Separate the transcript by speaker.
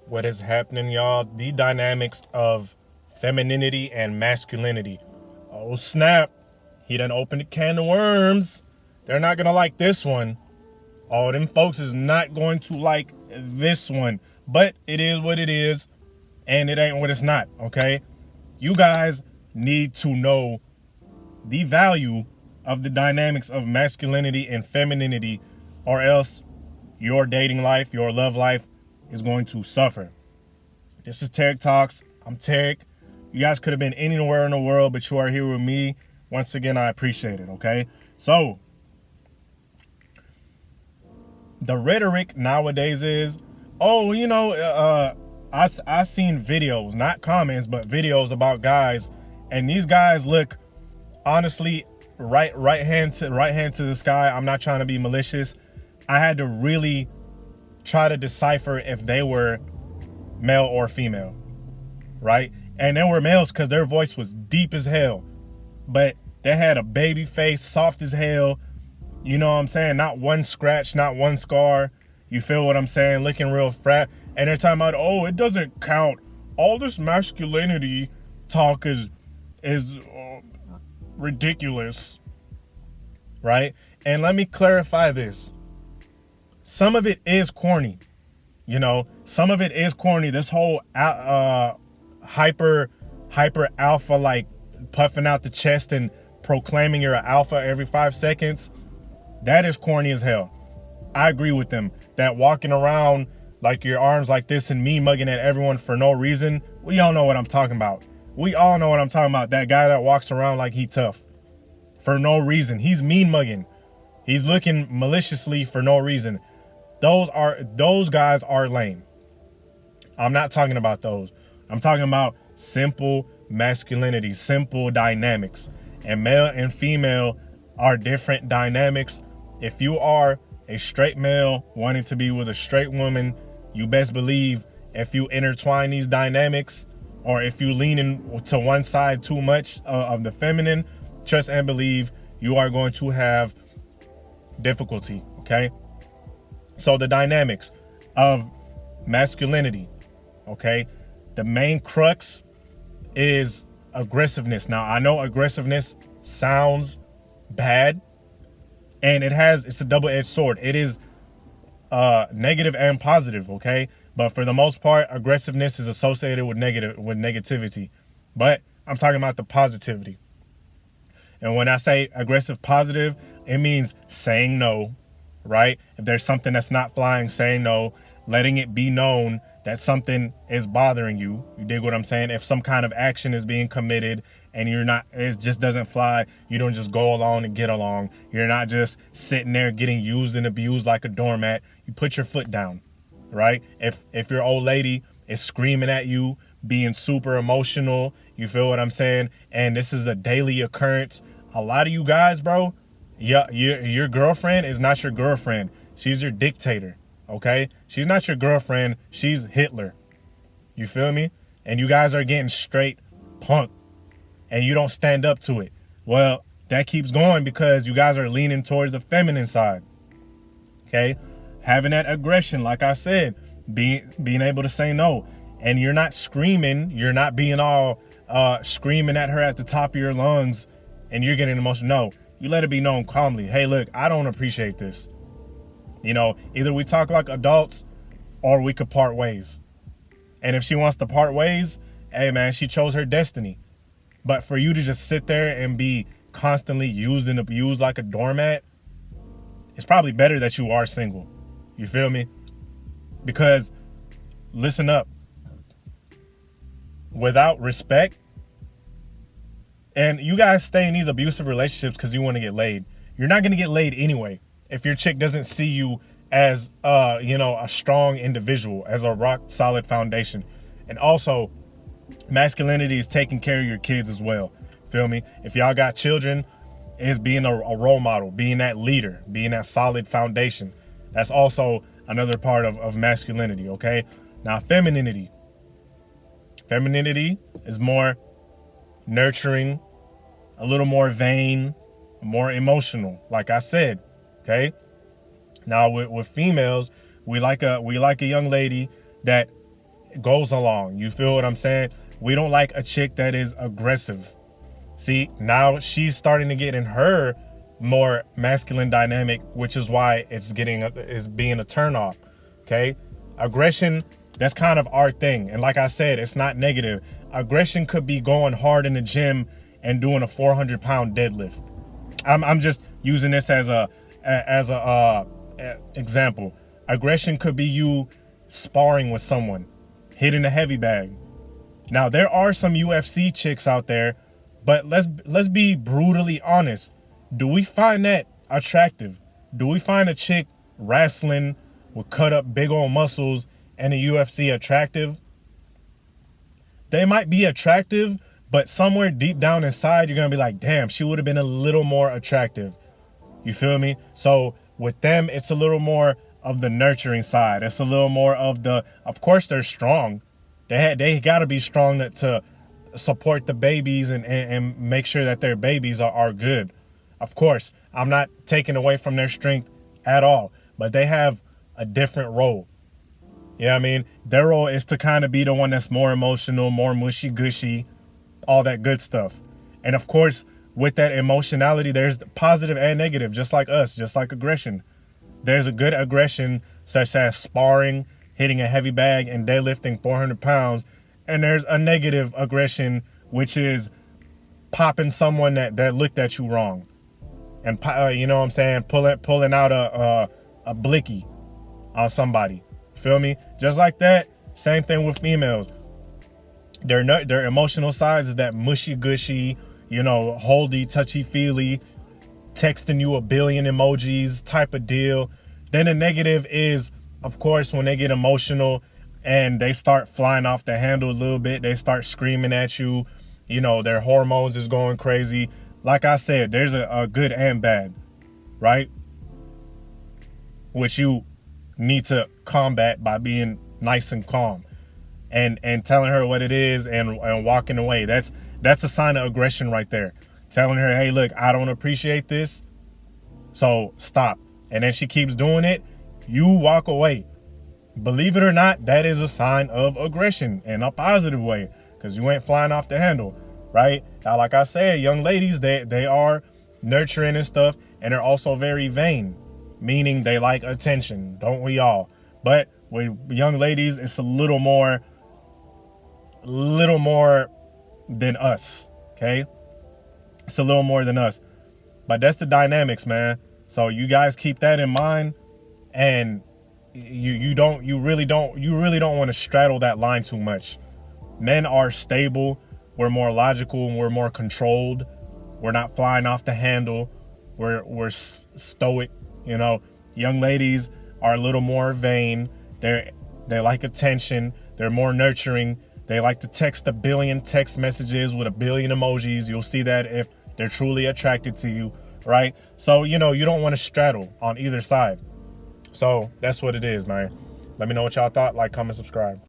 Speaker 1: What is happening, y'all? The dynamics of femininity and masculinity. Oh, snap. He done opened a can of worms. They're not going to like this one. All them folks is not going to like this one. But it is what it is, and it ain't what it's not, okay? You guys need to know the value of the dynamics of masculinity and femininity, or else your dating life, your love life is going to suffer. This is Tarek Talks. I'm Tarek. You guys could have been anywhere in the world, but you are here with me. Once again, I appreciate it, okay? So, the rhetoric nowadays is, I seen videos, not comments, but videos about guys, and these guys look, honestly, right hand to the sky. I'm not trying to be malicious. I had to really try to decipher if they were male or female, right? And they were males because their voice was deep as hell, but they had a baby face, soft as hell. You know what I'm saying? Not one scratch, not one scar. You feel what I'm saying? Looking real frat. And they're talking about, oh, it doesn't count. All this masculinity talk is ridiculous, right? And let me clarify this. Some of it is corny. Some of it is corny. This whole hyper alpha, like puffing out the chest and proclaiming you're an alpha every 5 seconds, that is corny as hell. I agree with them. That walking around like your arms like this and me mugging at everyone for no reason, we all know what I'm talking about. We all know what I'm talking about. That guy that walks around like he tough for no reason. He's mean mugging. He's looking maliciously for no reason. Those guys are lame. I'm not talking about those. I'm talking about simple masculinity, simple dynamics. And male and female are different dynamics. If you are a straight male wanting to be with a straight woman, you best believe if you intertwine these dynamics, or if you lean in to one side too much of the feminine, trust and believe you are going to have difficulty, okay? So the dynamics of masculinity, okay? The main crux is aggressiveness. Now, I know aggressiveness sounds bad, and it's a double-edged sword. It is negative and positive, okay? But for the most part, aggressiveness is associated with negativity. But I'm talking about the positivity. And when I say aggressive positive, it means saying no, right? If there's something that's not flying, saying no, letting it be known that something is bothering you. You dig what I'm saying? If some kind of action is being committed and it just doesn't fly, you don't just go along and get along. You're not just sitting there getting used and abused like a doormat. You put your foot down, right? If your old lady is screaming at you, being super emotional, you feel what I'm saying? And this is a daily occurrence. A lot of you guys, bro, your girlfriend is not your girlfriend. She's your dictator, okay? She's not your girlfriend. She's Hitler. You feel me? And you guys are getting straight punked, and you don't stand up to it. Well, that keeps going because you guys are leaning towards the feminine side, okay? Having that aggression, like I said, being able to say no. And you're not screaming. You're not being all screaming at her at the top of your lungs and you're getting emotional. No, you let it be known calmly. Hey, look, I don't appreciate this. Either we talk like adults or we could part ways. And if she wants to part ways, hey, man, she chose her destiny. But for you to just sit there and be constantly used and abused like a doormat, it's probably better that you are single. You feel me? Because, listen up. Without respect, and you guys stay in these abusive relationships because you want to get laid. You're not going to get laid anyway if your chick doesn't see you as, a strong individual, as a rock solid foundation. And also, masculinity is taking care of your kids as well. Feel me? If y'all got children, it's being a role model, being that leader, being that solid foundation. That's also another part of masculinity, okay? Now, femininity. Femininity is more nurturing, a little more vain, more emotional, like I said, okay? Now with females, we like a young lady that goes along. You feel what I'm saying? We don't like a chick that is aggressive. See, now she's starting to get in her more masculine dynamic, which is why it's being a turnoff. Okay, aggression, that's kind of our thing, and like I said, it's not negative. Aggression could be going hard in the gym and doing a 400-pound deadlift. I'm just using this as a example. Aggression could be you sparring with someone, hitting a heavy bag. Now there are some UFC chicks out there, but let's be brutally honest. Do we find that attractive? Do we find a chick wrestling with cut up big old muscles and a UFC attractive? They might be attractive, but somewhere deep down inside, you're going to be like, damn, she would have been a little more attractive. You feel me? So with them, it's a little more of the nurturing side. It's a little more of of course, they're strong. They got to be strong to support the babies and make sure that their babies are good. Of course, I'm not taking away from their strength at all, but they have a different role. You know what I mean? Their role is to kind of be the one that's more emotional, more mushy gushy, all that good stuff. And of course, with that emotionality, there's positive and negative, just like us, just like aggression. There's a good aggression, such as sparring, hitting a heavy bag, and deadlifting 400 pounds. And there's a negative aggression, which is popping someone that looked at you wrong. And, you know what I'm saying, pulling out a blicky on somebody. Feel me? Just like that, same thing with females. Their emotional sides is that mushy gushy, you know, holdy, touchy feely, texting you a billion emojis type of deal. Then the negative is, of course, when they get emotional and they start flying off the handle a little bit, they start screaming at you, you know, their hormones is going crazy. Like I said, there's a good and bad, right? Which you need to combat by being nice and calm and telling her what it is and walking away. That's a sign of aggression right there. Telling her, hey, look, I don't appreciate this, so stop. And then she keeps doing it, you walk away. Believe it or not, that is a sign of aggression in a positive way, because you ain't flying off the handle, right? Now, like I said, young ladies, they are nurturing and stuff, and they're also very vain, meaning they like attention, don't we all? But with young ladies, it's a little more than us, okay? It's a little more than us. But that's the dynamics, man. So you guys keep that in mind, and you really don't want to straddle that line too much. Men are stable, we're more logical, and we're more controlled. We're not flying off the handle. We're stoic, you know. Young ladies are a little more vain. They like attention. They're more nurturing. They like to text a billion text messages with a billion emojis. You'll see that if they're truly attracted to you, right? So, you know, you don't want to straddle on either side. So that's what it is, man. Let me know what y'all thought. Like, comment, subscribe.